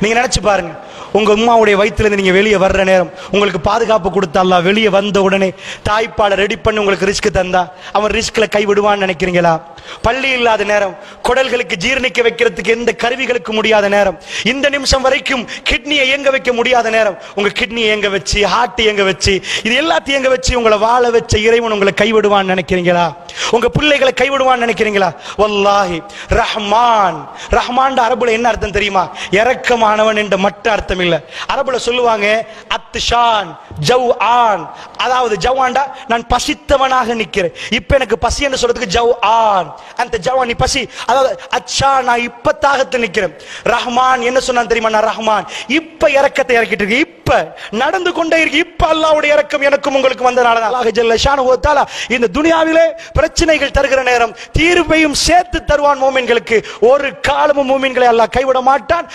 நீங்க நினைச்சு பாருங்க, உங்க அம்மாவுடைய வயிற்றிலிருந்து நீங்க வெளியே வர்ற நேரம் உங்களுக்கு பாதுகாப்பு கொடுத்தா அல்லாஹ் வெளியே வந்த உடனே தாய்ப்பாலை ரெடி பண்ணி உங்களுக்கு ரிஸ்க் தந்தா அவன் ரிஸ்க்ல கை விடுவான்னு நினைக்கிறீங்களா? பள்ளி இல்லாத நேரம், குடல்களுக்கு ஜீரணிக்க வைக்கிறதுக்கு எந்த கருவிகளுக்கு முடியாத நேரம், இந்த நிமிஷம் வரைக்கும் கிட்னியை இயங்க வைக்க முடியாத நேரம், உங்க கிட்னியை இயங்க வச்சு, ஹார்ட் இயங்க வச்சு, இது எல்லாத்தையும் இயங்க வச்சு உங்களை வாழ வச்ச இறைவன் உங்களை கைவிடுவான்னு நினைக்கிறீங்களா? உங்க பிள்ளைகளை கைவிடுவான்னு நினைக்கிறீங்களா? வல்லாஹி ரஹ்மான். ரஹ்மான் அரபுல என்ன அர்த்தம் தெரியுமா? இரக்கமானவன் என்ற மட்டும் அர்த்தம் இல்ல. அரபுல சொல்லுவாங்க அத்ஷான் ஜவ்ஆன், அதாவது ஜவ்ஆன்டா நான் பசித்தவனாக நிக்கிறேன், இப்ப எனக்கு பசி என்று சொல்றதுக்கு ஜவ்ஆன், அந்த ஜவ்ஆன் நீ பசி, அதாவது அச்சா நான் இப்ப தாகத்து நிக்கிறேன். ரஹ்மான் என்ன சொன்னான் தெரியுமா? நான் ரஹ்மான் இப்ப இரக்கத்தை இறக்கிட்டு இருக்கு, இப்ப நடந்து கொண்டே இருக்கு, இப்ப அல்லாஹ்வுடைய இரக்கம் எனக்கும் உங்களுக்கு வந்தனால அல்லாஹ் ஜல்ல ஷானஹு வ தஆலா இந்த துனியாவிலே பிரச்சனைகள் தருகிற நேரம் தீர்வையும் சேர்த்து தருவான். மூமின்களுக்கு ஒரு காலமும் மூமின்களை அல்லாஹ் கைவிட மாட்டான்.